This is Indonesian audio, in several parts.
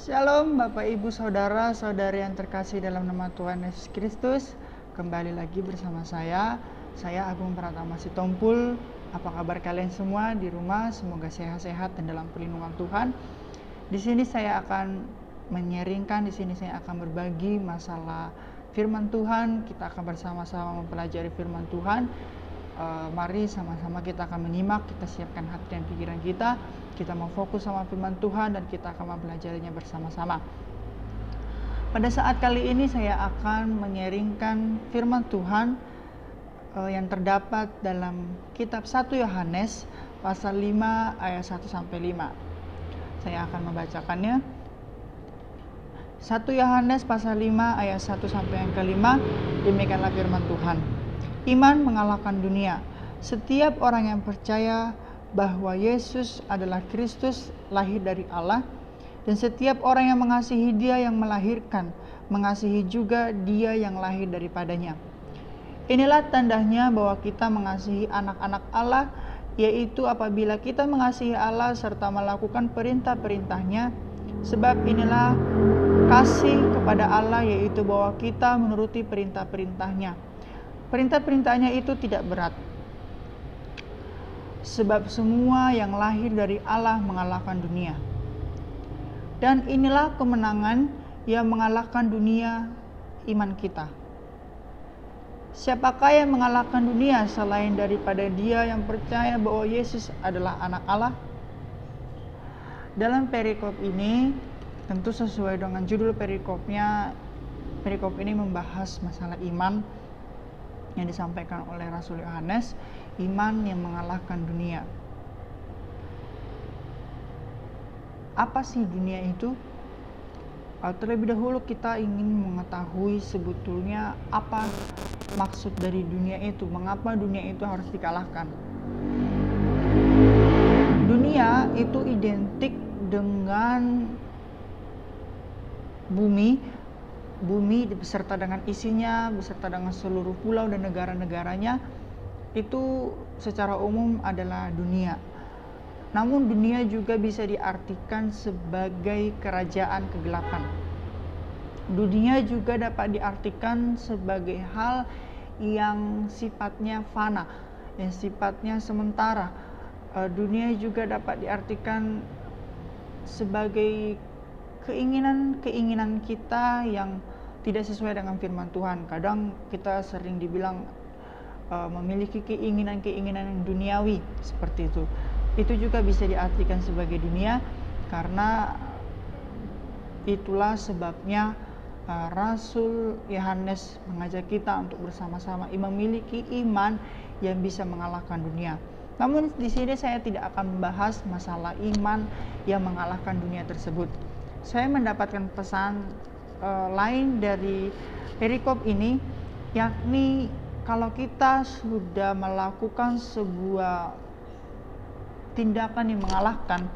Shalom Bapak Ibu Saudara Saudari yang terkasih dalam nama Tuhan Yesus Kristus. Kembali lagi bersama saya Agung Pratama Sitompul. Apa kabar kalian semua di rumah? Semoga sehat-sehat dan dalam perlindungan Tuhan. Di sini saya akan di sini saya akan berbagi masalah firman Tuhan. Kita akan bersama-sama mempelajari firman Tuhan. Mari sama-sama kita akan menyimak, kita siapkan hati dan pikiran kita mau fokus sama firman Tuhan dan kita akan mempelajarinya bersama-sama. Pada saat kali ini saya akan menyaringkan firman Tuhan yang terdapat dalam kitab 1 Yohanes pasal 5 ayat 1 sampai 5. Saya akan membacakannya. 1 Yohanes pasal 5 ayat 1 sampai yang kelima. Demikianlah firman Tuhan. Iman mengalahkan dunia. Setiap orang yang percaya bahwa Yesus adalah Kristus lahir dari Allah, dan setiap orang yang mengasihi Dia yang melahirkan, mengasihi juga Dia yang lahir daripadanya. Inilah tandanya bahwa kita mengasihi anak-anak Allah, yaitu apabila kita mengasihi Allah serta melakukan perintah-perintahnya. Sebab inilah kasih kepada Allah, yaitu bahwa kita menuruti perintah-perintahnya. Perintah-perintahnya itu tidak berat, sebab semua yang lahir dari Allah mengalahkan dunia. Dan inilah kemenangan yang mengalahkan dunia, iman kita. Siapakah yang mengalahkan dunia selain daripada dia yang percaya bahwa Yesus adalah anak Allah? Dalam perikop ini, tentu sesuai dengan judul perikopnya, perikop ini membahas masalah iman yang disampaikan oleh Rasul Yohanes, iman yang mengalahkan dunia. Apa sih dunia itu? Terlebih dahulu kita ingin mengetahui sebetulnya apa maksud dari dunia itu, mengapa dunia itu harus dikalahkan. Dunia itu identik dengan bumi beserta dengan isinya, beserta dengan seluruh pulau dan negara-negaranya, itu secara umum adalah dunia. Namun dunia juga bisa diartikan sebagai kerajaan kegelapan. Dunia juga dapat diartikan sebagai hal yang sifatnya fana, yang sifatnya sementara. Dunia juga dapat diartikan sebagai keinginan kita yang tidak sesuai dengan firman Tuhan. Kadang kita sering dibilang memiliki keinginan-keinginan yang duniawi seperti itu. Itu juga bisa diartikan sebagai dunia, karena itulah sebabnya Rasul Yohanes mengajak kita untuk bersama-sama memiliki iman yang bisa mengalahkan dunia. Namun di sini saya tidak akan membahas masalah iman yang mengalahkan dunia tersebut. Saya mendapatkan pesan lain dari perikop ini, yakni kalau kita sudah melakukan sebuah tindakan yang mengalahkan,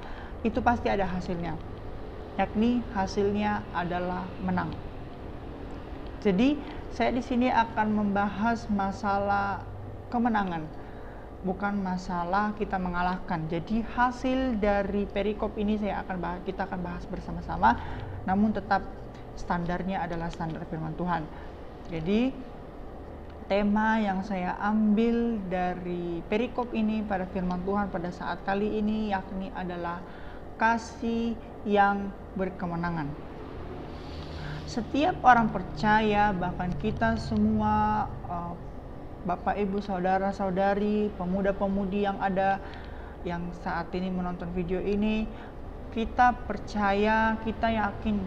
itu pasti ada hasilnya, yakni hasilnya adalah menang. Jadi saya di sini akan membahas masalah kemenangan, bukan masalah kita mengalahkan. Jadi hasil dari perikop ini kita akan bahas bersama-sama, namun tetap standarnya adalah standar firman Tuhan. Jadi tema yang saya ambil dari perikop ini pada firman Tuhan pada saat kali ini yakni adalah kasih yang berkemenangan. Setiap orang percaya, bahkan kita semua, Bapak Ibu Saudara Saudari, pemuda-pemudi yang ada yang saat ini menonton video ini, kita percaya, kita yakin,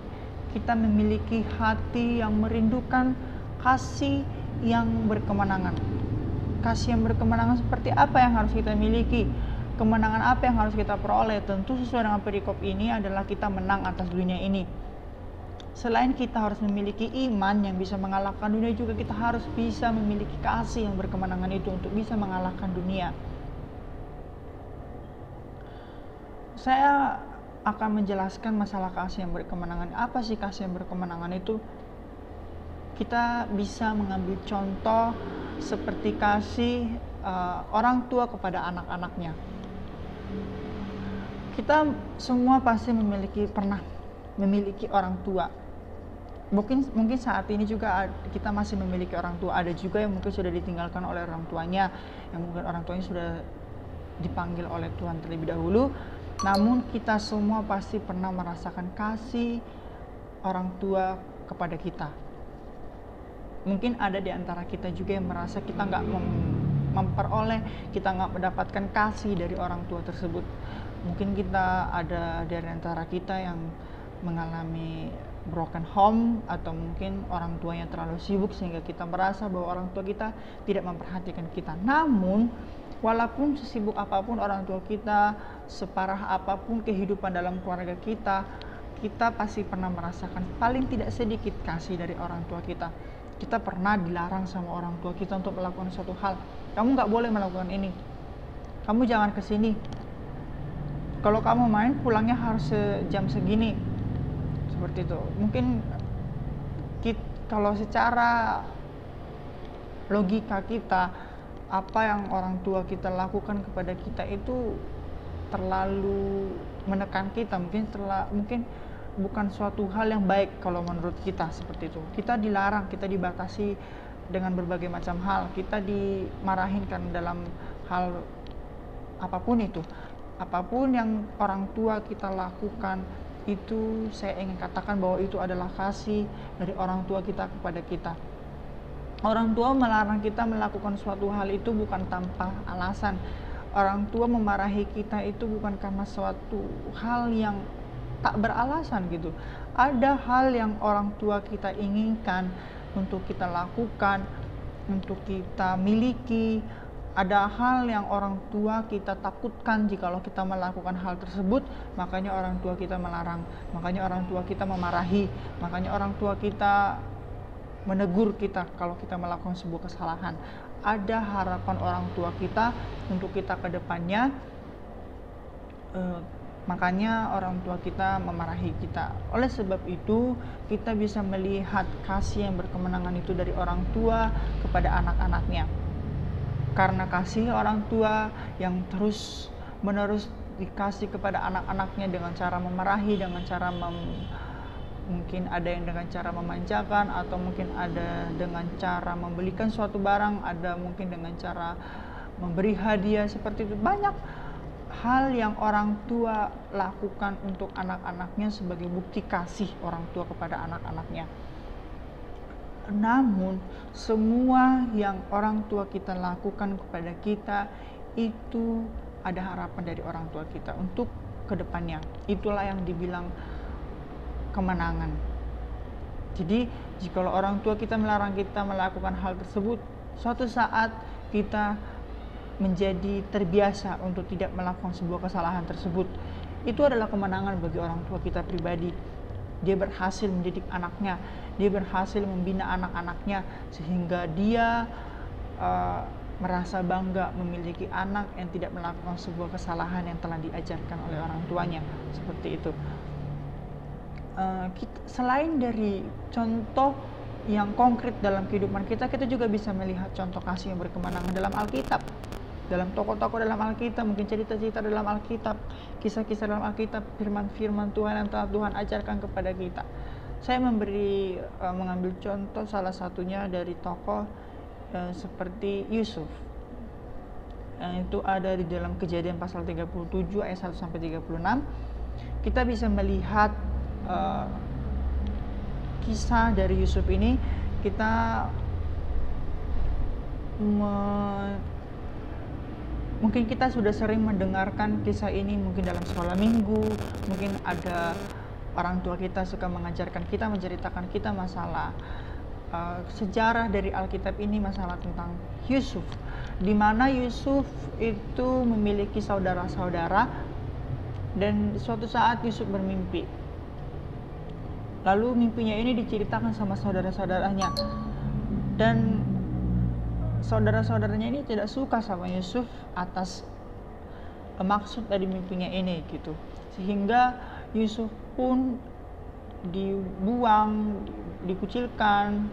kita memiliki hati yang merindukan kasih yang berkemenangan. Kasih yang berkemenangan seperti apa yang harus kita miliki? Kemenangan apa yang harus kita peroleh? Tentu sesuai dengan perikop ini adalah kita menang atas dunia ini. Selain kita harus memiliki iman yang bisa mengalahkan dunia, juga kita harus bisa memiliki kasih yang berkemenangan itu untuk bisa mengalahkan dunia. Saya akan menjelaskan masalah kasih yang berkemenangan. Apa sih kasih yang berkemenangan itu? Kita bisa mengambil contoh seperti kasih orang tua kepada anak-anaknya. Kita semua pasti pernah memiliki orang tua. Mungkin saat ini juga kita masih memiliki orang tua. Ada juga yang mungkin sudah ditinggalkan oleh orang tuanya, yang mungkin orang tuanya sudah dipanggil oleh Tuhan terlebih dahulu. Namun kita semua pasti pernah merasakan kasih orang tua kepada kita. Mungkin ada di antara kita juga yang merasa kita nggak memperoleh, kita nggak mendapatkan kasih dari orang tua tersebut. Mungkin kita ada dari antara kita yang mengalami broken home, atau mungkin orang tuanya terlalu sibuk sehingga kita merasa bahwa orang tua kita tidak memperhatikan kita. Namun walaupun sesibuk apapun orang tua kita, separah apapun kehidupan dalam keluarga kita, kita pasti pernah merasakan paling tidak sedikit kasih dari orang tua kita. Kita pernah dilarang sama orang tua kita untuk melakukan suatu hal. Kamu nggak boleh melakukan ini. Kamu jangan kesini. Kalau kamu main pulangnya harus jam segini. Seperti itu. Mungkin kalau secara logika kita, apa yang orang tua kita lakukan kepada kita itu terlalu menekan kita. Mungkin bukan suatu hal yang baik kalau menurut kita seperti itu. Kita dilarang, kita dibatasi dengan berbagai macam hal. Kita dimarahin kan dalam hal apapun itu. Apapun yang orang tua kita lakukan, itu saya ingin katakan bahwa itu adalah kasih dari orang tua kita kepada kita. Orang tua melarang kita melakukan suatu hal itu bukan tanpa alasan. Orang tua memarahi kita itu bukan karena suatu hal yang tak beralasan gitu. Ada hal yang orang tua kita inginkan untuk kita lakukan, untuk kita miliki. Ada hal yang orang tua kita takutkan jikalau kita melakukan hal tersebut, makanya orang tua kita melarang, makanya orang tua kita memarahi, makanya orang tua kita menegur kita kalau kita melakukan sebuah kesalahan. Ada harapan orang tua kita untuk kita ke depannya, makanya orang tua kita memarahi kita. Oleh sebab itu, kita bisa melihat kasih yang berkemenangan itu dari orang tua kepada anak-anaknya. Karena kasih orang tua yang terus menerus dikasih kepada anak-anaknya dengan cara memarahi, dengan cara mungkin ada yang dengan cara memanjakan, atau mungkin ada dengan cara membelikan suatu barang, ada mungkin dengan cara memberi hadiah, seperti itu. Banyak hal yang orang tua lakukan untuk anak-anaknya sebagai bukti kasih orang tua kepada anak-anaknya. Namun semua yang orang tua kita lakukan kepada kita itu ada harapan dari orang tua kita untuk kedepannya. Itulah yang dibilang kemenangan. Jadi jika orang tua kita melarang kita melakukan hal tersebut, suatu saat kita menjadi terbiasa untuk tidak melakukan sebuah kesalahan tersebut. Itu adalah kemenangan bagi orang tua kita pribadi. Dia berhasil mendidik anaknya, dia berhasil membina anak-anaknya, sehingga dia merasa bangga memiliki anak yang tidak melakukan sebuah kesalahan yang telah diajarkan oleh orang tuanya. Seperti itu. Selain dari contoh yang konkret dalam kehidupan kita, kita juga bisa melihat contoh kasih yang berkemenangan dalam Alkitab. Dalam tokoh-tokoh dalam Alkitab, mungkin cerita-cerita dalam Alkitab, kisah-kisah dalam Alkitab, firman-firman Tuhan yang telah Tuhan ajarkan kepada kita. Saya mengambil contoh salah satunya dari tokoh seperti Yusuf. Itu ada di dalam Kejadian pasal 37 ayat 1 sampai 36. Kita bisa melihat kisah dari Yusuf ini. Kita mungkin kita sudah sering mendengarkan kisah ini, mungkin dalam sekolah minggu, mungkin ada orang tua kita suka mengajarkan kita, menceritakan kita masalah sejarah dari Alkitab ini, masalah tentang Yusuf, di mana Yusuf itu memiliki saudara-saudara, dan suatu saat Yusuf bermimpi. Lalu mimpinya ini diceritakan sama saudara-saudaranya, dan saudara-saudaranya ini tidak suka sama Yusuf atas maksud dari mimpinya ini gitu. Sehingga Yusuf pun dibuang, dikucilkan,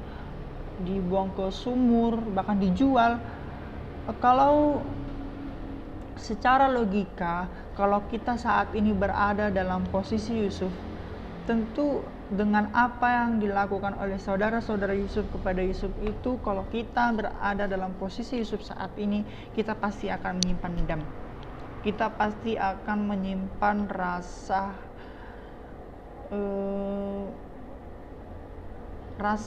dibuang ke sumur, bahkan dijual. Kalau secara logika, kalau kita saat ini berada dalam posisi Yusuf, Tentu dengan apa yang dilakukan oleh saudara-saudara Yusuf kepada Yusuf itu, kalau kita berada dalam posisi Yusuf saat ini, kita pasti akan menyimpan dendam. Kita pasti akan menyimpan rasa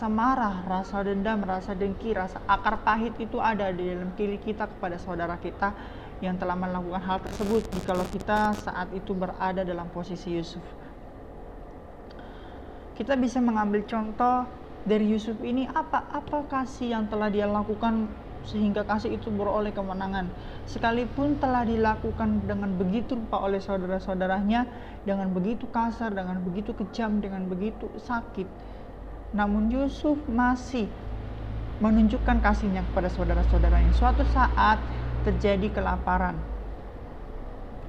marah, rasa dendam, rasa dengki, rasa akar pahit itu ada di dalam diri kita kepada saudara kita yang telah melakukan hal tersebut, jikalau kita saat itu berada dalam posisi Yusuf. Kita bisa mengambil contoh dari Yusuf ini, apa kasih yang telah dia lakukan sehingga kasih itu beroleh kemenangan. Sekalipun telah dilakukan dengan begitu rupa oleh saudara-saudaranya, dengan begitu kasar, dengan begitu kejam, dengan begitu sakit, namun Yusuf masih menunjukkan kasihnya kepada saudara-saudaranya. Suatu saat terjadi kelaparan,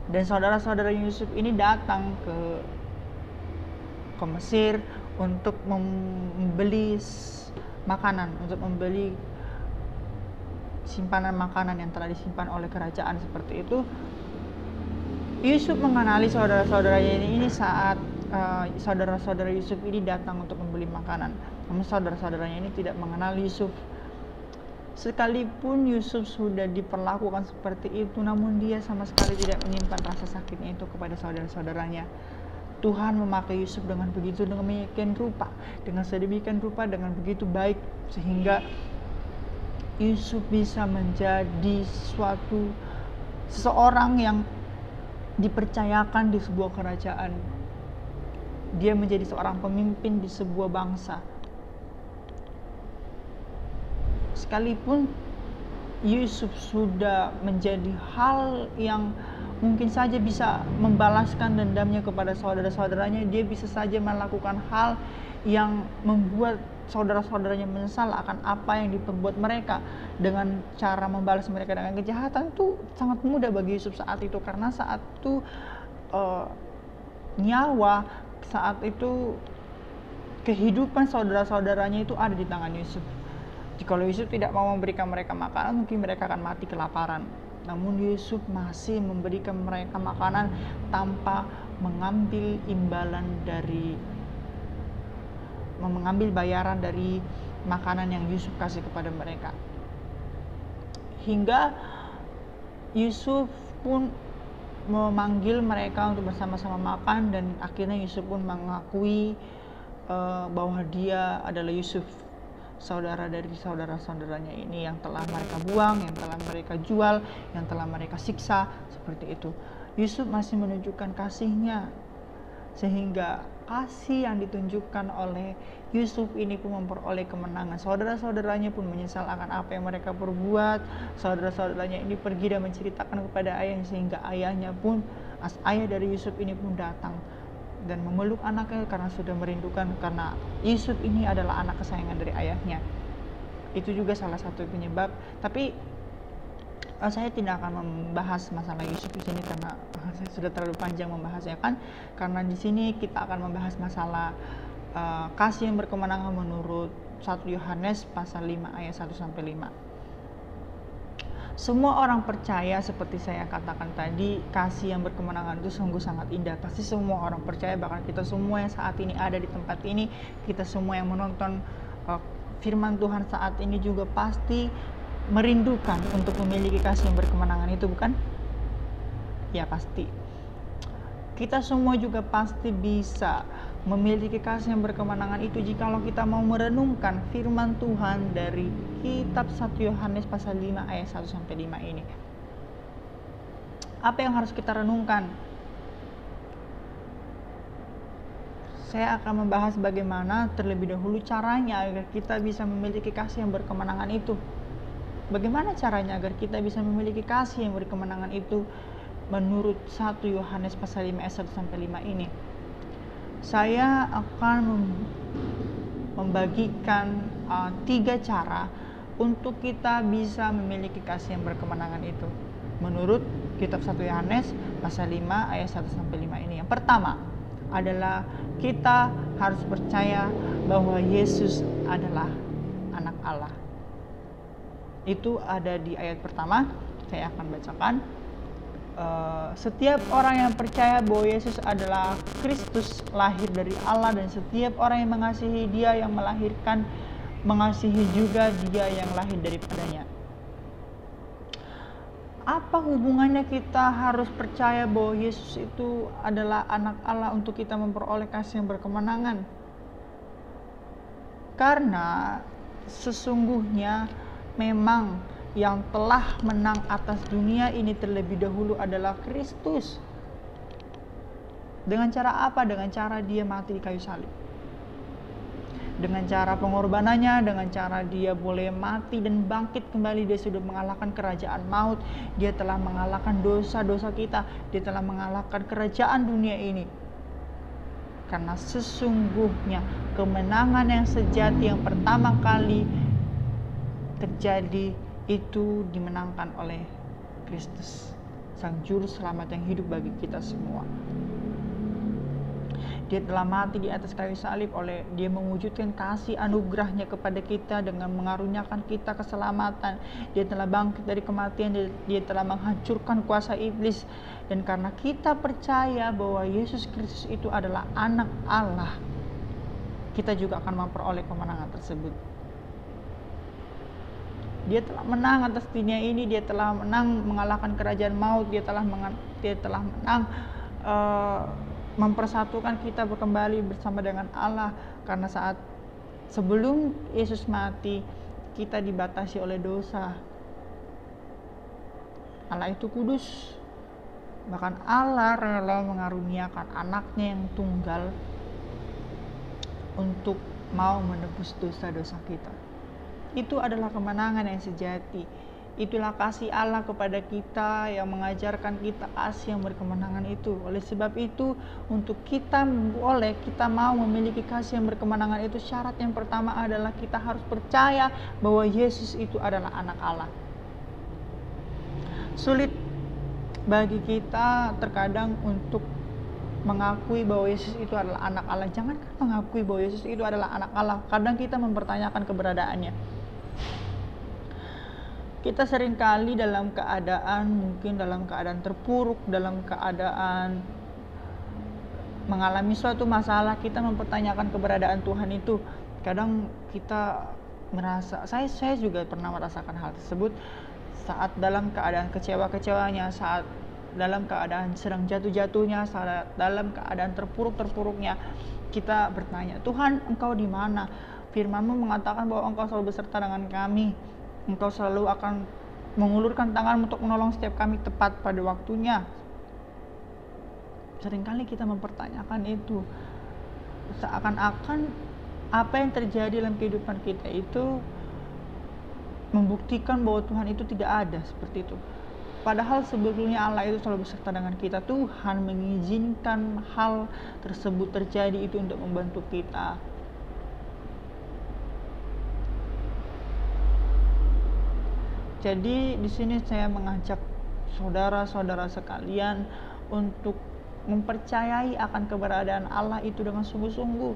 dan saudara-saudara Yusuf ini datang ke Mesir untuk membeli makanan, untuk membeli simpanan makanan yang telah disimpan oleh kerajaan seperti itu. Yusuf mengenali saudara-saudaranya ini saat saudara-saudara Yusuf ini datang untuk membeli makanan. Namun saudara-saudaranya ini tidak mengenal Yusuf. Sekalipun Yusuf sudah diperlakukan seperti itu, namun dia sama sekali tidak menyimpan rasa sakitnya itu kepada saudara-saudaranya. Tuhan memakai Yusuf dengan sedemikian rupa, dengan begitu baik, sehingga Yusuf bisa menjadi seseorang yang dipercayakan di sebuah kerajaan. Dia menjadi seorang pemimpin di sebuah bangsa. Sekalipun Yusuf sudah menjadi hal yang mungkin saja bisa membalaskan dendamnya kepada saudara-saudaranya, dia bisa saja melakukan hal yang membuat saudara-saudaranya menyesal akan apa yang diperbuat mereka, dengan cara membalas mereka dengan kejahatan. Itu sangat mudah bagi Yusuf saat itu, karena saat itu nyawa, saat itu kehidupan saudara-saudaranya itu ada di tangan Yusuf. Jika Yusuf tidak mau memberikan mereka makanan, mungkin mereka akan mati kelaparan. Namun Yusuf masih memberikan mereka makanan tanpa mengambil bayaran dari makanan yang Yusuf kasih kepada mereka. Hingga Yusuf pun memanggil mereka untuk bersama-sama makan, dan akhirnya Yusuf pun mengakui bahwa dia adalah Yusuf, saudara dari saudara-saudaranya ini yang telah mereka buang, yang telah mereka jual, yang telah mereka siksa, seperti itu. Yusuf masih menunjukkan kasihnya, sehingga kasih yang ditunjukkan oleh Yusuf ini pun memperoleh kemenangan. Saudara-saudaranya pun menyesal akan apa yang mereka perbuat. Saudara-saudaranya ini pergi dan menceritakan kepada ayahnya, sehingga ayah dari Yusuf ini pun datang dan memeluk anaknya karena sudah merindukan, karena Yusuf ini adalah anak kesayangan dari ayahnya. Itu juga salah satu penyebab. Tapi saya tidak akan membahas masalah Yusuf di sini karena saya sudah terlalu panjang membahasnya kan. Karena di sini kita akan membahas masalah kasih yang berkemenangan menurut 1 Yohanes pasal 5 ayat 1 sampai 5. Semua orang percaya, seperti saya katakan tadi, kasih yang berkemenangan itu sungguh sangat indah. Pasti semua orang percaya, bahkan kita semua yang saat ini ada di tempat ini, kita semua yang menonton firman Tuhan saat ini juga pasti merindukan untuk memiliki kasih yang berkemenangan itu, bukan? Ya pasti. Kita semua juga pasti bisa memiliki kasih yang berkemenangan itu jikalau kita mau merenungkan firman Tuhan dari kitab 1 Yohanes pasal 5 ayat 1 sampai 5 ini. Apa yang harus kita renungkan? Saya akan membahas bagaimana terlebih dahulu caranya agar kita bisa memiliki kasih yang berkemenangan itu. Bagaimana caranya agar kita bisa memiliki kasih yang berkemenangan itu menurut 1 Yohanes pasal 5 ayat 1 sampai 5 ini? Saya akan membagikan 3 cara untuk kita bisa memiliki kasih yang berkemenangan itu menurut kitab 1 Yohanes pasal 5 ayat 1 sampai 5 ini. Yang pertama adalah kita harus percaya bahwa Yesus adalah anak Allah. Itu ada di ayat pertama, saya akan bacakan. setiap orang yang percaya bahwa Yesus adalah Kristus, lahir dari Allah, dan setiap orang yang mengasihi Dia yang melahirkan, mengasihi juga Dia yang lahir daripadanya. Apa hubungannya kita harus percaya bahwa Yesus itu adalah anak Allah untuk kita memperoleh kasih yang berkemenangan? Karena sesungguhnya memang yang telah menang atas dunia ini terlebih dahulu adalah Kristus. Dengan cara apa? Dengan cara Dia mati di kayu salib. Dengan cara pengorbanannya, dengan cara Dia boleh mati dan bangkit kembali, Dia sudah mengalahkan kerajaan maut. Dia telah mengalahkan dosa-dosa kita. Dia telah mengalahkan kerajaan dunia ini. Karena sesungguhnya kemenangan yang sejati yang pertama kali terjadi itu dimenangkan oleh Kristus, Sang Juru Selamat yang hidup bagi kita semua. Dia telah mati di atas kayu salib, oleh Dia mewujudkan kasih anugerahnya kepada kita dengan mengaruniakan kita keselamatan. Dia telah bangkit dari kematian, Dia telah menghancurkan kuasa iblis. Dan karena kita percaya bahwa Yesus Kristus itu adalah anak Allah, kita juga akan memperoleh kemenangan tersebut. Dia telah menang atas dunia ini, Dia telah menang mengalahkan kerajaan maut, Dia telah menang mempersatukan kita kembali bersama dengan Allah. Karena saat sebelum Yesus mati, kita dibatasi oleh dosa. Allah itu kudus. Bahkan Allah rela mengaruniakan anaknya yang tunggal untuk mau menebus dosa-dosa kita. Itu adalah kemenangan yang sejati. Itulah kasih Allah kepada kita yang mengajarkan kita kasih yang berkemenangan itu. Oleh sebab itu, untuk kita mau memiliki kasih yang berkemenangan itu, syarat yang pertama adalah kita harus percaya bahwa Yesus itu adalah anak Allah. Sulit bagi kita terkadang untuk mengakui bahwa Yesus itu adalah anak Allah. Jangankan mengakui bahwa Yesus itu adalah anak Allah, kadang kita mempertanyakan keberadaannya. Kita seringkali mungkin dalam keadaan terpuruk, dalam keadaan mengalami suatu masalah, kita mempertanyakan keberadaan Tuhan itu. Kadang kita merasa, saya juga pernah merasakan hal tersebut saat dalam keadaan kecewa-kecewanya, saat dalam keadaan sedang jatuh-jatuhnya, saat dalam keadaan terpuruk-terpuruknya, kita bertanya, Tuhan, Engkau di mana? Firman-Mu mengatakan bahwa Engkau selalu beserta dengan kami. Engkau selalu akan mengulurkan tangan untuk menolong setiap kami tepat pada waktunya. Seringkali kita mempertanyakan itu, seakan-akan apa yang terjadi dalam kehidupan kita itu membuktikan bahwa Tuhan itu tidak ada, seperti itu. Padahal sebetulnya Allah itu selalu beserta dengan kita. Tuhan mengizinkan hal tersebut terjadi itu untuk membantu kita. Jadi di sini saya mengajak saudara-saudara sekalian untuk mempercayai akan keberadaan Allah itu dengan sungguh-sungguh.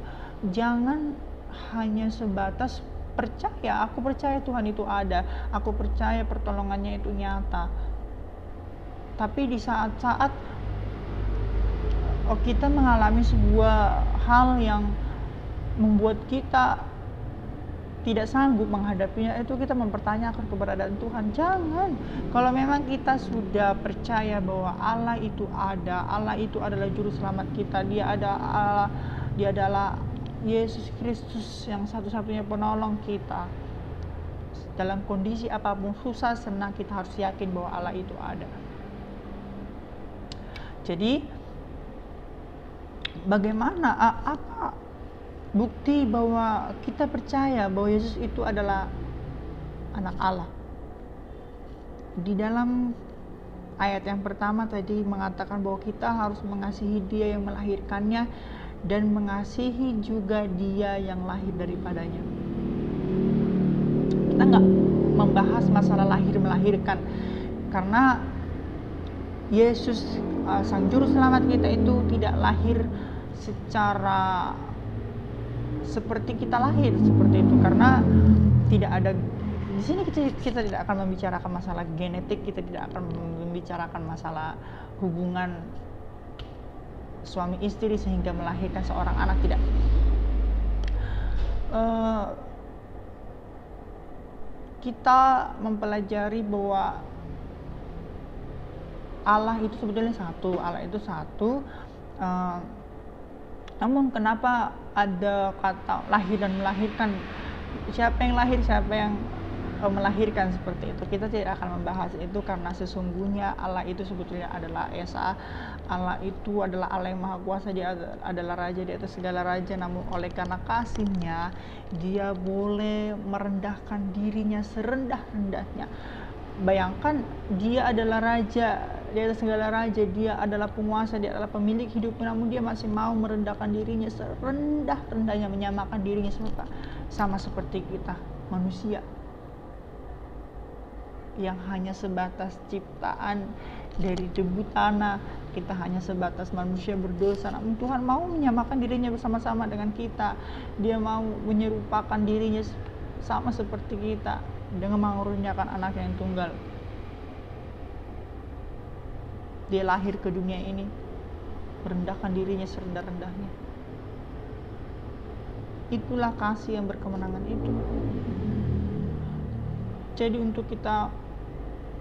Jangan hanya sebatas percaya, aku percaya Tuhan itu ada, aku percaya pertolongannya itu nyata. Tapi di saat-saat kita mengalami sebuah hal yang membuat kita tidak sanggup menghadapinya, itu kita mempertanyakan keberadaan Tuhan. Jangan. Kalau memang kita sudah percaya bahwa Allah itu ada, Allah itu adalah juru selamat kita, Dia adalah Yesus Kristus yang satu-satunya penolong kita. Dalam kondisi apapun, susah senang, kita harus yakin bahwa Allah itu ada. Jadi bagaimana, apa bukti bahwa kita percaya bahwa Yesus itu adalah anak Allah? Di dalam ayat yang pertama tadi mengatakan bahwa kita harus mengasihi Dia yang melahirkannya dan mengasihi juga Dia yang lahir daripadanya. Kita nggak membahas masalah lahir melahirkan, karena Yesus, Sang Juru Selamat kita itu tidak lahir secara seperti kita lahir seperti itu, karena tidak ada di sini kita tidak akan membicarakan masalah genetik, kita tidak akan membicarakan masalah hubungan suami istri sehingga melahirkan seorang anak, tidak. Kita mempelajari bahwa Allah itu sebetulnya satu, Allah itu satu. Namun kenapa ada kata lahir dan melahirkan? Siapa yang lahir, siapa yang melahirkan, seperti itu. Kita tidak akan membahas itu karena sesungguhnya Allah itu sebetulnya adalah Esa. Allah itu adalah Allah yang Maha Kuasa, Dia adalah Raja di atas segala raja. Namun oleh karena kasihnya, Dia boleh merendahkan dirinya serendah-rendahnya. Bayangkan, Dia adalah Raja di atas segala raja, Dia adalah penguasa, Dia adalah pemilik hidup, namun Dia masih mau merendahkan dirinya serendah-rendahnya, menyamakan dirinya sama seperti kita manusia yang hanya sebatas ciptaan dari debu tanah. Kita hanya sebatas manusia berdosa, namun Tuhan mau menyamakan dirinya bersama-sama dengan kita. Dia mau menyerupakan dirinya sama seperti kita dengan mengurniakan anak yang tunggal. Dia lahir ke dunia ini, merendahkan dirinya serendah-rendahnya. Itulah kasih yang berkemenangan itu. Jadi untuk kita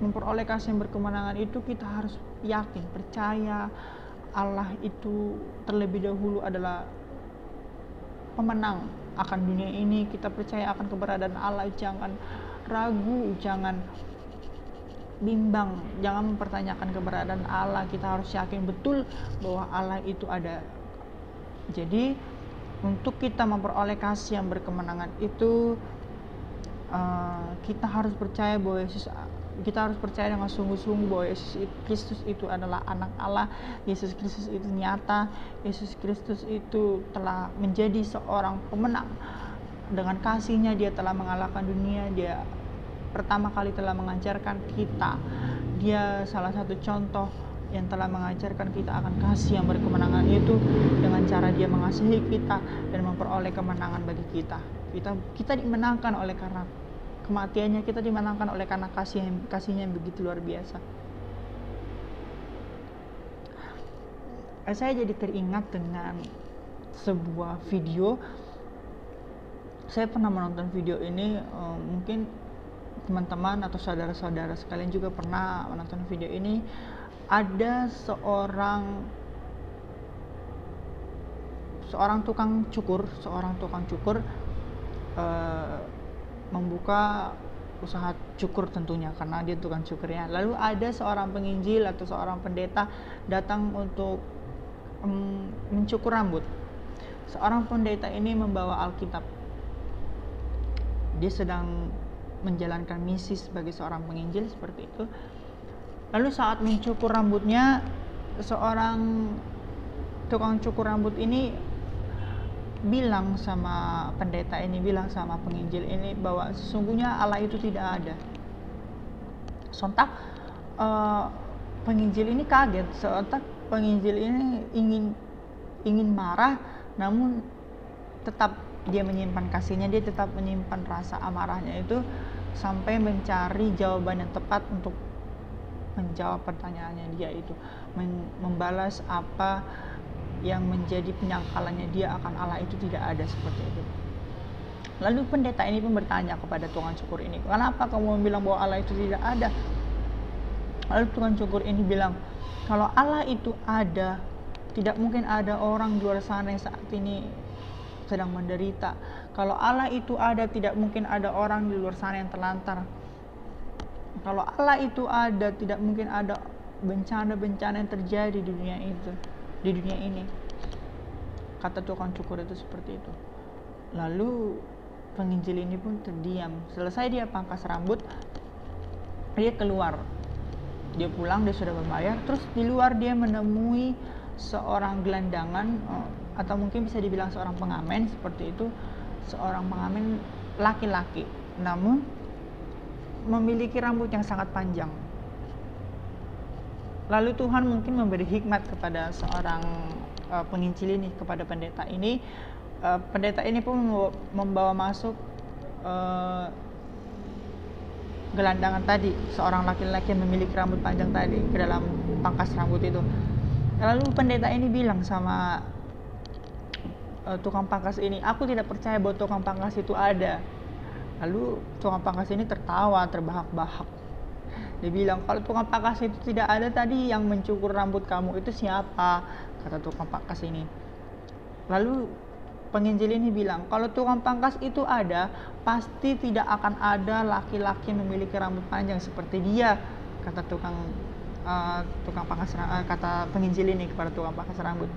memperoleh kasih yang berkemenangan itu, kita harus yakin, percaya Allah itu terlebih dahulu adalah pemenang akan dunia ini. Kita percaya akan keberadaan Allah, jangan ragu, jangan bimbang, jangan mempertanyakan keberadaan Allah. Kita harus yakin betul bahwa Allah itu ada. Jadi untuk kita memperoleh kasih yang berkemenangan itu, kita harus percaya bahwa kita harus percaya dengan sungguh-sungguh bahwa Yesus Kristus itu adalah anak Allah. Yesus Kristus itu nyata. Yesus Kristus itu telah menjadi seorang pemenang. Dengan kasihnya Dia telah mengalahkan dunia. Dia pertama kali telah mengajarkan kita. Dia salah satu contoh yang telah mengajarkan kita akan kasih yang berkemenangan itu, dengan cara Dia mengasihi kita dan memperoleh kemenangan bagi kita. Kita dimenangkan oleh karena kematiannya, kita dimenangkan oleh karena kasihnya yang begitu luar biasa. Saya jadi teringat dengan sebuah video. Saya pernah menonton video ini, mungkin teman-teman atau saudara-saudara sekalian juga pernah menonton video ini. Ada seorang tukang cukur membuka usaha cukur tentunya, karena dia tukang cukurnya. Lalu ada seorang penginjil atau seorang pendeta datang untuk mencukur rambut. Seorang pendeta ini membawa Alkitab. Dia sedang menjalankan misi sebagai seorang penginjil, seperti itu. Lalu saat mencukur rambutnya, seorang tukang cukur rambut ini bilang sama pendeta ini, bilang sama penginjil ini bahwa sesungguhnya Allah itu tidak ada. Sontak penginjil ini kaget. Sontak penginjil ini ingin marah, namun tetap dia menyimpan kasihnya, dia tetap menyimpan rasa amarahnya itu sampai mencari jawaban yang tepat untuk menjawab pertanyaannya dia itu, membalas apa yang menjadi penyangkalannya dia akan Allah itu tidak ada, seperti itu. Lalu pendeta ini pun bertanya kepada tukang cukur ini, kenapa kamu bilang bahwa Allah itu tidak ada? Lalu tukang cukur ini bilang, kalau Allah itu ada, tidak mungkin ada orang di luar sana yang saat ini sedang menderita. Kalau Allah itu ada, tidak mungkin ada orang di luar sana yang terlantar. Kalau Allah itu ada, tidak mungkin ada bencana-bencana yang terjadi di dunia ini. Kata tukang cukur itu seperti itu. Lalu penginjil ini pun terdiam. Selesai dia pangkas rambut, dia keluar. Dia pulang, dia sudah membayar. Terus di luar dia menemui seorang gelandangan, atau mungkin bisa dibilang seorang pengamen, seperti itu. Seorang pengamen laki-laki, namun memiliki rambut yang sangat panjang. Lalu Tuhan mungkin memberi hikmat kepada seorang penginjil ini, kepada pendeta ini. Pendeta ini pun membawa masuk gelandangan tadi, seorang laki-laki yang memiliki rambut panjang tadi ke dalam pangkas rambut itu. Lalu pendeta ini bilang sama tukang pangkas ini, aku tidak percaya bahwa tukang pangkas itu ada. Lalu tukang pangkas ini tertawa terbahak-bahak. Dia bilang, kalau tukang pangkas itu tidak ada, tadi yang mencukur rambut kamu itu siapa? Kata tukang pangkas ini. Lalu penginjil ini bilang, kalau tukang pangkas itu ada, pasti tidak akan ada laki-laki yang memiliki rambut panjang seperti dia. Kata tukang pangkas, kata penginjil ini kepada tukang pangkas rambut.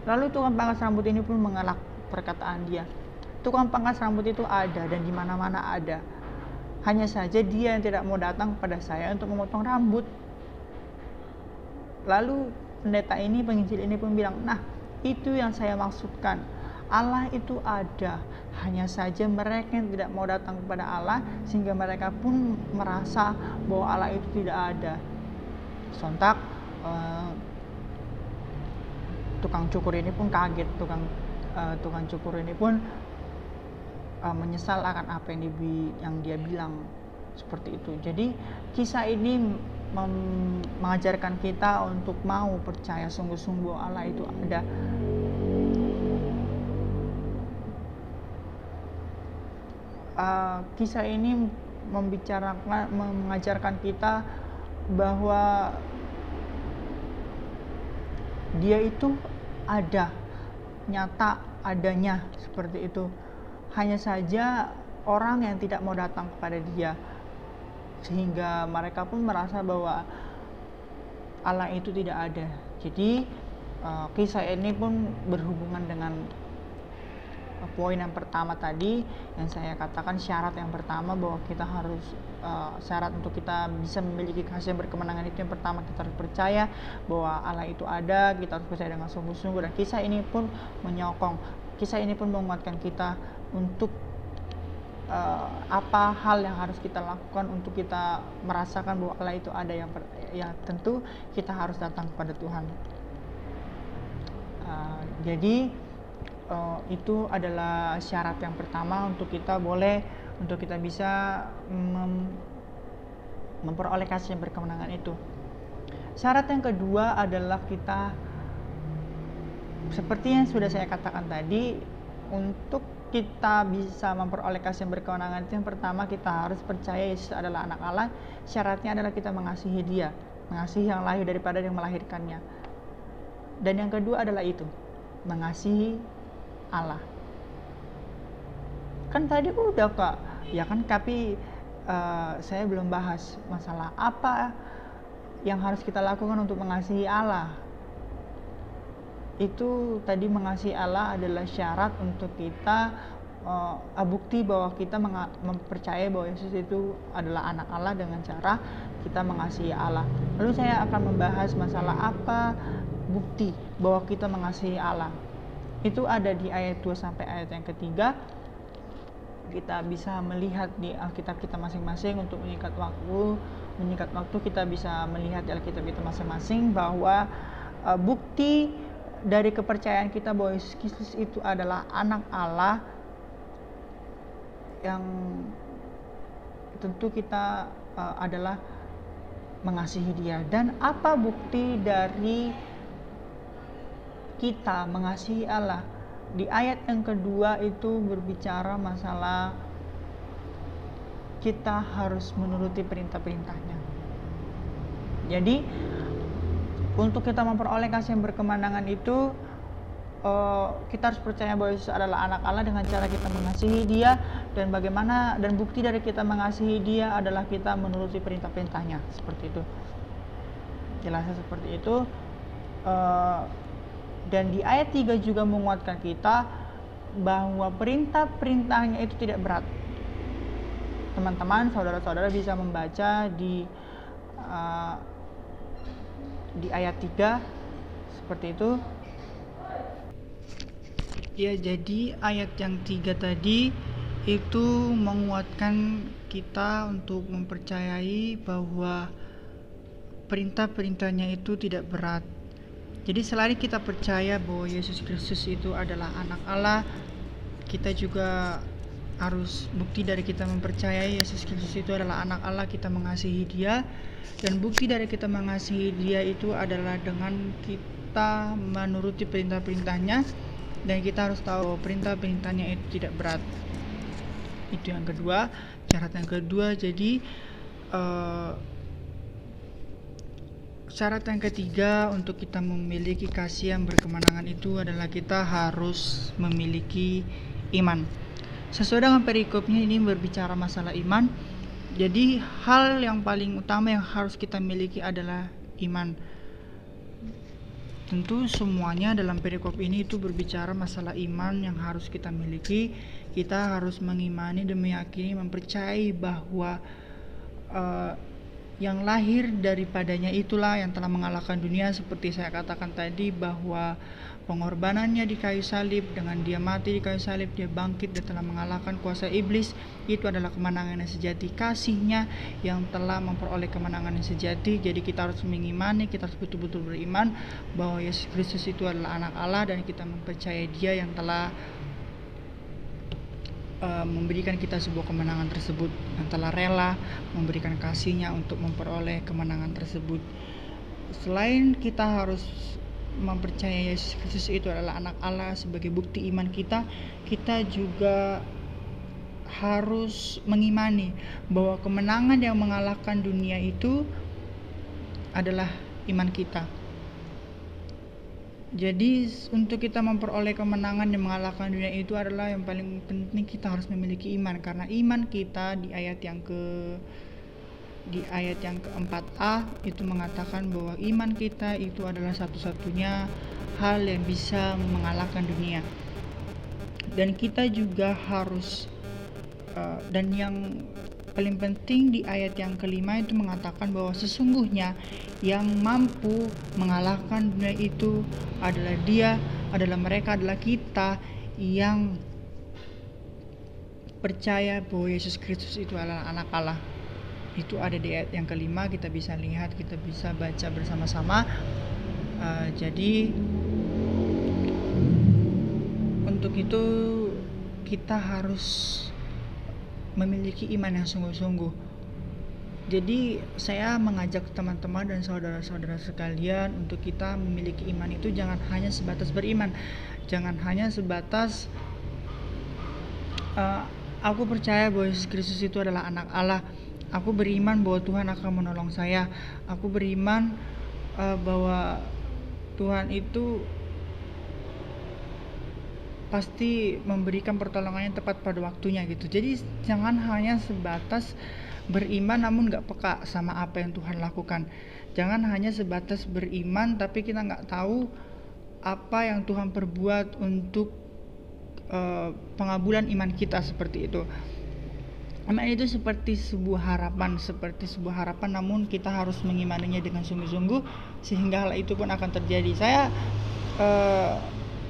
Lalu tukang pangkas rambut ini pun mengelak perkataan dia. Tukang pangkas rambut itu ada dan di mana-mana ada. Hanya saja dia yang tidak mau datang kepada saya untuk memotong rambut. Lalu pendeta ini, penginjil ini pun bilang, nah itu yang saya maksudkan. Allah itu ada. Hanya saja mereka yang tidak mau datang kepada Allah, sehingga mereka pun merasa bahwa Allah itu tidak ada. Sontak tukang cukur ini pun kaget. Tukang cukur ini pun menyesal akan apa yang dia bilang seperti itu. Jadi kisah ini mengajarkan kita untuk mau percaya sungguh-sungguh Allah itu ada. Kisah ini mengajarkan kita bahwa dia itu ada, nyata adanya seperti itu. Hanya saja orang yang tidak mau datang kepada dia, sehingga mereka pun merasa bahwa Allah itu tidak ada. Jadi kisah ini pun berhubungan dengan poin yang pertama tadi yang saya katakan, syarat yang pertama bahwa kita harus syarat untuk kita bisa memiliki kasih yang berkemenangan itu, yang pertama kita harus percaya bahwa Allah itu ada. Kita harus percaya dengan sungguh-sungguh, dan kisah ini pun menguatkan kita untuk apa hal yang harus kita lakukan untuk kita merasakan bahwa Allah itu ada. Yang tentu kita harus datang kepada Tuhan. Jadi itu adalah syarat yang pertama untuk kita bisa memperoleh kasih yang berkemenangan itu. Syarat yang kedua adalah kita, seperti yang sudah saya katakan tadi, untuk kita bisa memperoleh kasih yang berkemenangan itu, yang pertama kita harus percaya Yesus adalah anak Allah. Syaratnya adalah kita mengasihi Dia, mengasihi yang lahir daripada yang melahirkannya. Dan yang kedua adalah itu, mengasihi Allah. Kan tadi udah Kak, ya kan, tapi saya belum bahas masalah apa yang harus kita lakukan untuk mengasihi Allah. Itu tadi, mengasihi Allah adalah syarat untuk kita bukti bahwa kita mempercayai bahwa Yesus itu adalah anak Allah dengan cara kita mengasihi Allah. Lalu saya akan membahas masalah apa bukti bahwa kita mengasihi Allah. Itu ada di ayat 2 sampai ayat yang ketiga. Kita bisa melihat di Alkitab kita masing-masing. Untuk menyingkat waktu kita bisa melihat di Alkitab kita masing-masing bahwa bukti dari kepercayaan kita bahwa Yesus Kristus itu adalah anak Allah, yang tentu kita adalah mengasihi Dia. Dan apa bukti dari kita mengasihi Allah? Di ayat yang kedua itu berbicara masalah kita harus menuruti perintah-perintahnya. Jadi untuk kita memperoleh kasih yang berkemenangan itu, kita harus percaya bahwa Yesus adalah anak Allah dengan cara kita mengasihi Dia. Dan bukti dari kita mengasihi Dia adalah kita menuruti perintah-perintahnya. Seperti itu, jelasnya seperti itu. Dan di ayat 3 juga menguatkan kita bahwa perintah-perintahnya itu tidak berat. Teman-teman, saudara-saudara bisa membaca di ayat 3 seperti itu. Ya, jadi ayat yang 3 tadi itu menguatkan kita untuk mempercayai bahwa perintah-perintahnya itu tidak berat. Jadi selain kita percaya bahwa Yesus Kristus itu adalah anak Allah, kita juga bukti dari kita mempercayai Yesus Kristus itu adalah anak Allah, kita mengasihi Dia. Dan bukti dari kita mengasihi Dia itu adalah dengan kita menuruti perintah-perintahnya, dan kita harus tahu perintah-perintahnya itu tidak berat. Itu yang kedua, syarat yang kedua. Jadi syarat yang ketiga untuk kita memiliki kasih yang berkemenangan itu adalah kita harus memiliki iman. Sesuai dengan perikopnya ini berbicara masalah iman. Jadi hal yang paling utama yang harus kita miliki adalah iman. Tentu semuanya dalam perikop ini itu berbicara masalah iman yang harus kita miliki. Kita harus mengimani dan meyakini, mempercayai bahwa yang lahir daripadanya itulah yang telah mengalahkan dunia. Seperti saya katakan tadi, bahwa pengorbanannya di kayu salib, dengan dia mati di kayu salib, dia bangkit dan telah mengalahkan kuasa iblis. Itu adalah kemenangan yang sejati, kasihnya yang telah memperoleh kemenangan yang sejati. Jadi kita harus mengimani, kita harus betul-betul beriman bahwa Yesus Kristus itu adalah anak Allah, dan kita mempercayai Dia yang telah memberikan kita sebuah kemenangan tersebut, yang telah rela memberikan kasihnya untuk memperoleh kemenangan tersebut. Selain kita harus mempercayai Yesus Kristus itu adalah anak Allah sebagai bukti iman kita, kita juga harus mengimani bahwa kemenangan yang mengalahkan dunia itu adalah iman kita. Jadi untuk kita memperoleh kemenangan yang mengalahkan dunia itu adalah yang paling penting, kita harus memiliki iman. Karena iman kita di ayat yang keempat-a itu mengatakan bahwa iman kita itu adalah satu-satunya hal yang bisa mengalahkan dunia. Dan kita juga harus dan yang paling penting di ayat yang kelima itu mengatakan bahwa sesungguhnya yang mampu mengalahkan dunia itu adalah Dia, adalah mereka, adalah kita yang percaya bahwa Yesus Kristus itu adalah anak Allah. Itu ada di ayat yang kelima, kita bisa lihat, kita bisa baca bersama-sama. Jadi untuk itu kita harus memiliki iman yang sungguh-sungguh. Jadi saya mengajak teman-teman dan saudara-saudara sekalian untuk kita memiliki iman itu jangan hanya sebatas beriman, jangan hanya sebatas aku percaya bahwa Yesus Kristus itu adalah anak Allah, aku beriman bahwa Tuhan akan menolong saya, aku beriman bahwa Tuhan itu pasti memberikan pertolongan yang tepat pada waktunya gitu. Jadi jangan hanya sebatas beriman namun gak peka sama apa yang Tuhan lakukan. Jangan hanya sebatas beriman tapi kita gak tahu apa yang Tuhan perbuat untuk pengabulan iman kita, seperti itu. Iman itu seperti sebuah harapan, namun kita harus mengimaninya dengan sungguh-sungguh sehingga hal itu pun akan terjadi. Saya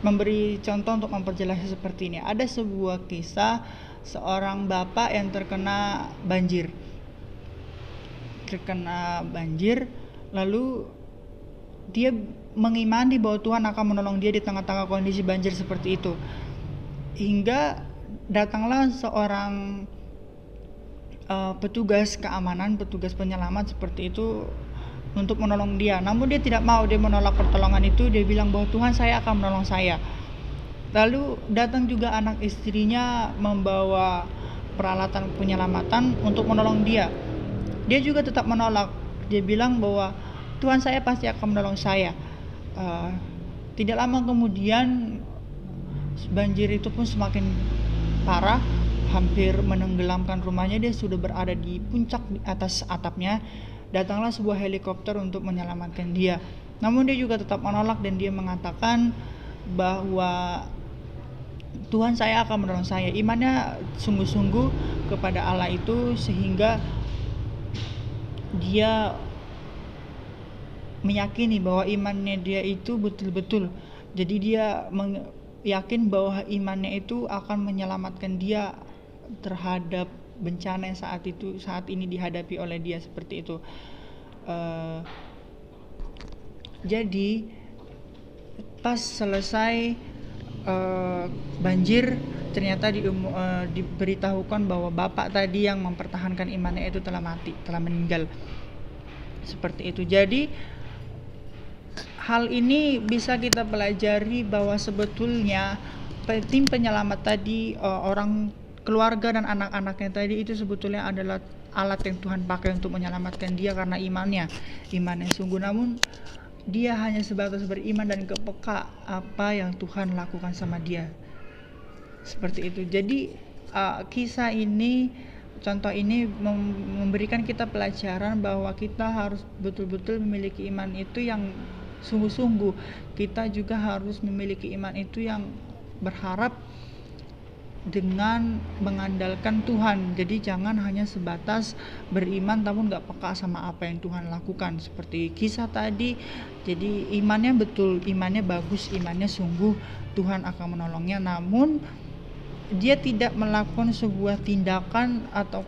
memberi contoh untuk memperjelasnya seperti ini. Ada sebuah kisah seorang bapak yang terkena banjir, lalu dia mengimani bahwa Tuhan akan menolong dia di tengah-tengah kondisi banjir seperti itu. Hingga datanglah seorang petugas keamanan, petugas penyelamat seperti itu untuk menolong dia. Namun dia tidak mau, dia menolak pertolongan itu. Dia bilang bahwa Tuhan, saya akan menolong saya. Lalu datang juga anak istrinya membawa peralatan penyelamatan untuk menolong dia. Dia juga tetap menolak. Dia bilang bahwa Tuhan, saya pasti akan menolong saya. Tidak lama kemudian banjir itu pun semakin parah, hampir menenggelamkan rumahnya. Dia sudah berada di puncak, di atas atapnya. Datanglah sebuah helikopter untuk menyelamatkan dia. Namun dia juga tetap menolak dan dia mengatakan bahwa Tuhan, saya akan menolong saya. Imannya sungguh-sungguh kepada Allah itu sehingga dia meyakini bahwa imannya dia itu betul-betul. Jadi dia yakin bahwa imannya itu akan menyelamatkan dia terhadap bencana yang saat ini dihadapi oleh dia, seperti itu. Jadi pas selesai banjir, ternyata diberitahukan bahwa bapak tadi yang mempertahankan imannya itu telah mati, telah meninggal. Seperti itu. Jadi hal ini bisa kita pelajari bahwa sebetulnya tim penyelamat tadi, orang keluarga dan anak-anaknya tadi itu sebetulnya adalah alat yang Tuhan pakai untuk menyelamatkan dia karena imannya sungguh. Namun dia hanya sebatas beriman dan kepeka apa yang Tuhan lakukan sama dia. Seperti itu. Jadi kisah ini, contoh ini memberikan kita pelajaran bahwa kita harus betul-betul memiliki iman itu yang sungguh-sungguh. Kita juga harus memiliki iman itu yang berharap dengan mengandalkan Tuhan. Jadi jangan hanya sebatas beriman namun gak peka sama apa yang Tuhan lakukan. Seperti kisah tadi, jadi imannya betul, imannya bagus, imannya sungguh, Tuhan akan menolongnya. Namun dia tidak melakukan sebuah tindakan atau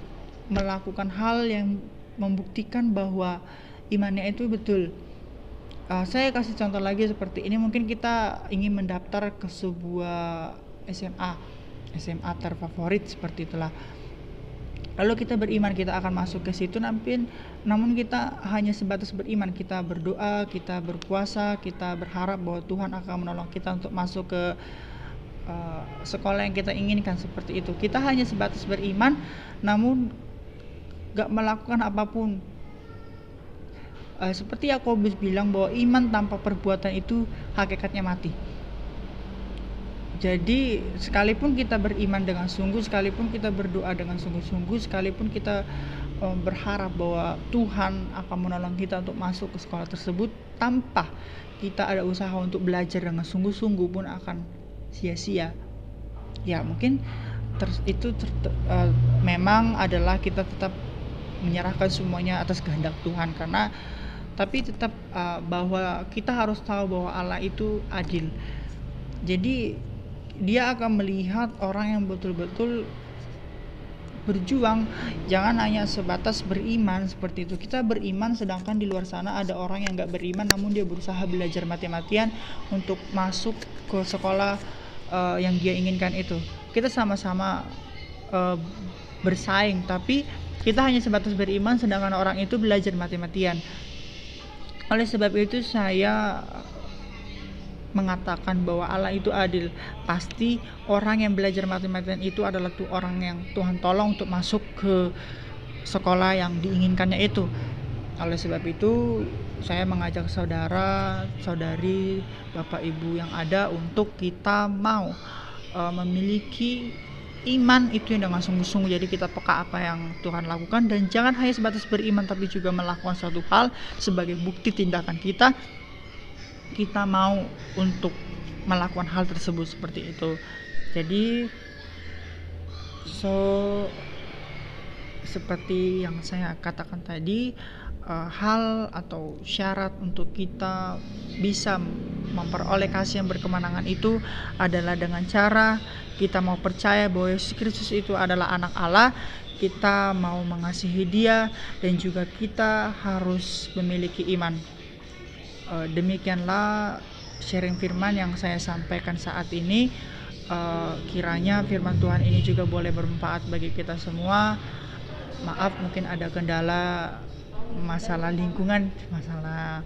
melakukan hal yang membuktikan bahwa imannya itu betul. Saya kasih contoh lagi seperti ini. Mungkin kita ingin mendaftar ke sebuah SMA terfavorit, seperti itulah. Lalu kita beriman kita akan masuk ke situ, namun kita hanya sebatas beriman, kita berdoa, kita berpuasa, kita berharap bahwa Tuhan akan menolong kita untuk masuk ke sekolah yang kita inginkan, seperti itu. Kita hanya sebatas beriman namun gak melakukan apapun. Seperti Yakobus bilang bahwa iman tanpa perbuatan itu hakikatnya mati. Jadi sekalipun kita beriman dengan sungguh, sekalipun kita berdoa dengan sungguh-sungguh, sekalipun kita berharap bahwa Tuhan akan menolong kita untuk masuk ke sekolah tersebut, tanpa kita ada usaha untuk belajar dengan sungguh-sungguh pun akan sia-sia. Ya mungkin memang adalah kita tetap menyerahkan semuanya atas kehendak Tuhan, tapi tetap bahwa kita harus tahu bahwa Allah itu adil. Jadi dia akan melihat orang yang betul-betul berjuang, jangan hanya sebatas beriman seperti itu. Kita beriman sedangkan di luar sana ada orang yang gak beriman namun dia berusaha belajar mati-matian untuk masuk ke sekolah yang dia inginkan itu. Kita sama-sama bersaing, tapi kita hanya sebatas beriman sedangkan orang itu belajar mati-matian. Oleh sebab itu saya mengatakan bahwa Allah itu adil. Pasti orang yang belajar mati-matian itu adalah orang yang Tuhan tolong untuk masuk ke sekolah yang diinginkannya itu. Oleh sebab itu saya mengajak saudara, saudari, bapak ibu yang ada untuk kita mau memiliki iman itu yang dengan sungguh-sungguh. Jadi kita peka apa yang Tuhan lakukan dan jangan hanya sebatas beriman tapi juga melakukan suatu hal sebagai bukti tindakan kita mau untuk melakukan hal tersebut, seperti itu. Jadi seperti yang saya katakan tadi, hal atau syarat untuk kita bisa memperoleh kasih yang berkemenangan itu adalah dengan cara kita mau percaya bahwa Yesus Kristus itu adalah anak Allah, kita mau mengasihi Dia, dan juga kita harus memiliki iman. Demikianlah sharing firman yang saya sampaikan saat ini. Kiranya firman Tuhan ini juga boleh bermanfaat bagi kita semua. Maaf mungkin ada kendala masalah lingkungan, masalah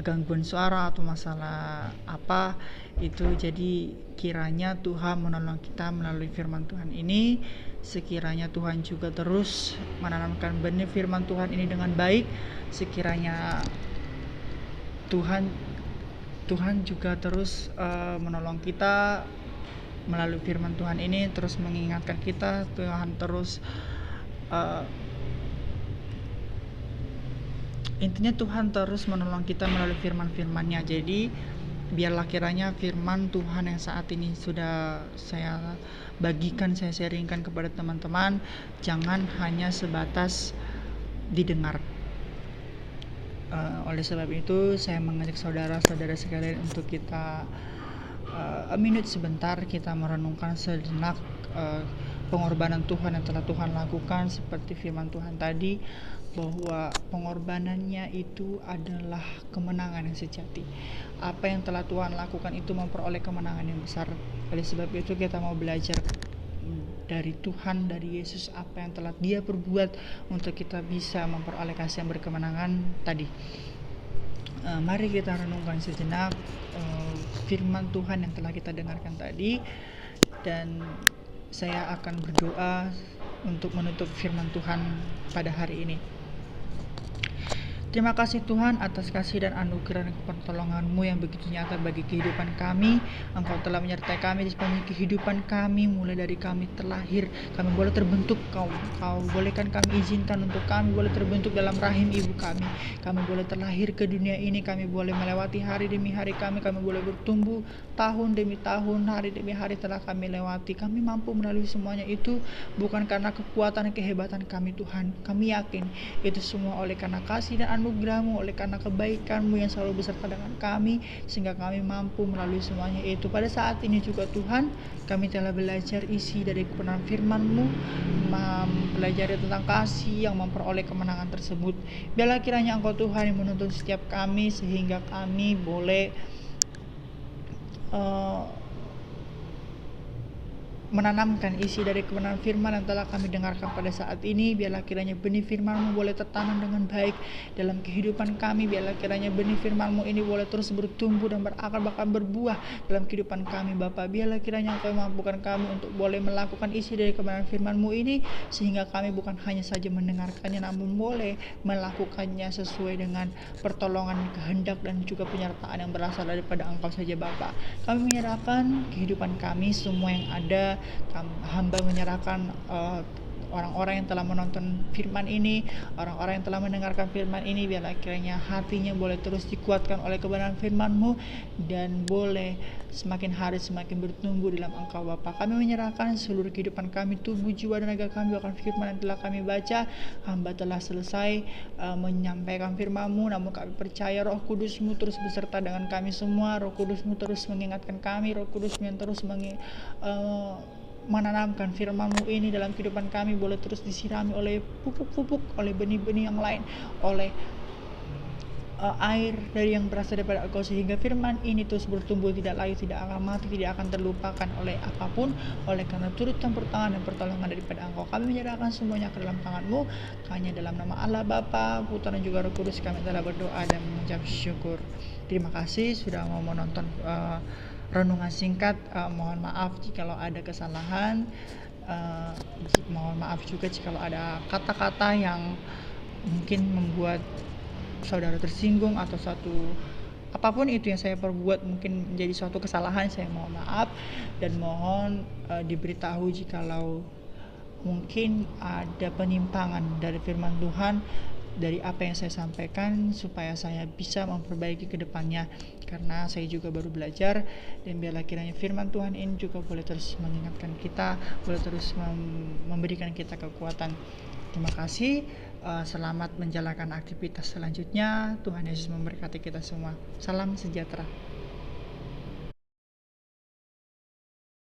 gangguan suara atau masalah apa itu. Jadi kiranya Tuhan menolong kita melalui firman Tuhan ini. Sekiranya Tuhan juga terus menanamkan benih firman Tuhan ini dengan baik. Sekiranya Tuhan juga terus menolong kita melalui firman Tuhan ini, terus mengingatkan kita. Tuhan terus intinya Tuhan terus menolong kita melalui firman-firman-Nya. Jadi biarlah kiranya firman Tuhan yang saat ini sudah saya bagikan, saya sharingkan kepada teman-teman, jangan hanya sebatas didengar. Oleh sebab itu saya mengajak saudara-saudara sekalian untuk kita minute sebentar kita merenungkan sejenak pengorbanan Tuhan yang telah Tuhan lakukan, seperti firman Tuhan tadi, bahwa pengorbanannya itu adalah kemenangan yang sejati. Apa yang telah Tuhan lakukan itu memperoleh kemenangan yang besar. Oleh sebab itu kita mau belajar dari Tuhan, dari Yesus, apa yang telah Dia perbuat untuk kita bisa memperoleh kasih yang berkemenangan tadi. Mari kita renungkan sejenak firman Tuhan yang telah kita dengarkan tadi, dan saya akan berdoa untuk menutup firman Tuhan pada hari ini. Terima kasih Tuhan atas kasih dan anugerah dan pertolongan-Mu yang begitu nyata bagi kehidupan kami. Engkau telah menyertai kami di sepanjang kehidupan kami, mulai dari kami terlahir. Kami boleh terbentuk, Kau bolehkan kami izinkan untuk kami boleh terbentuk dalam rahim ibu kami. Kami boleh terlahir ke dunia ini, kami boleh melewati hari demi hari kami boleh bertumbuh tahun demi tahun, hari demi hari telah kami lewati. Kami mampu melalui semuanya itu bukan karena kekuatan dan kehebatan kami Tuhan. Kami yakin itu semua oleh karena kasih dan anugerah-Mu, oleh karena kebaikan-Mu yang selalu beserta dengan kami, sehingga kami mampu melalui semuanya itu. Pada saat ini juga Tuhan, kami telah belajar isi dari kebenaran firman-Mu, belajar tentang kasih yang memperoleh kemenangan tersebut. Biarlah kiranya Engkau Tuhan yang menuntun setiap kami, sehingga kami boleh menanamkan isi dari kebenaran firman yang telah kami dengarkan pada saat ini. Biarlah kiranya benih firman-Mu boleh tertanam dengan baik dalam kehidupan kami. Biarlah kiranya benih firman-Mu ini boleh terus bertumbuh dan berakar, bahkan berbuah dalam kehidupan kami Bapa. Biarlah kiranya Engkau mampukan kami untuk boleh melakukan isi dari kebenaran firman-Mu ini, sehingga kami bukan hanya saja mendengarkannya, namun boleh melakukannya sesuai dengan pertolongan, kehendak, dan juga penyertaan yang berasal daripada Engkau saja Bapa. Kami menyerahkan kehidupan kami, semua yang ada. Hamba menyerahkan orang-orang yang telah menonton firman ini, orang-orang yang telah mendengarkan firman ini. Biarlah kiranya hatinya boleh terus dikuatkan oleh kebenaran firman-Mu, dan boleh semakin hari semakin bertumbuh dalam Engkau Bapa. Kami menyerahkan seluruh kehidupan kami, tubuh, jiwa, dan raga kami, bahkan firman yang telah kami baca. Hamba telah selesai menyampaikan firman-Mu, namun kami percaya Roh Kudus-Mu terus beserta dengan kami semua. Roh Kudus-Mu terus mengingatkan kami, Roh Kudus-Mu yang terus menanamkan firman-Mu ini dalam kehidupan kami, boleh terus disirami oleh pupuk-pupuk, oleh benih-benih yang lain, oleh air dari yang berasal daripada Engkau, sehingga firman ini terus bertumbuh, tidak layu, tidak akan mati, tidak akan terlupakan oleh apapun, oleh karena turut campur tangan dan pertolongan daripada Engkau. Kami menyerahkan semuanya ke dalam tangan-Mu. Hanya dalam nama Allah Bapa, Putra, dan juga Roh Kudus kami telah berdoa dan mengucap syukur. Terima kasih sudah mau menonton renungan singkat. Mohon maaf jikalau ada kesalahan, mohon maaf juga jikalau ada kata-kata yang mungkin membuat saudara tersinggung, atau apapun itu yang saya perbuat mungkin menjadi suatu kesalahan. Saya mohon maaf, dan mohon diberitahu jikalau mungkin ada penyimpangan dari firman Tuhan, dari apa yang saya sampaikan, supaya saya bisa memperbaiki ke depannya, karena saya juga baru belajar. Dan biarlah kiranya firman Tuhan ini juga boleh terus mengingatkan kita, boleh terus memberikan kita kekuatan. Terima kasih. Selamat menjalankan aktivitas selanjutnya. Tuhan Yesus memberkati kita semua. Salam sejahtera.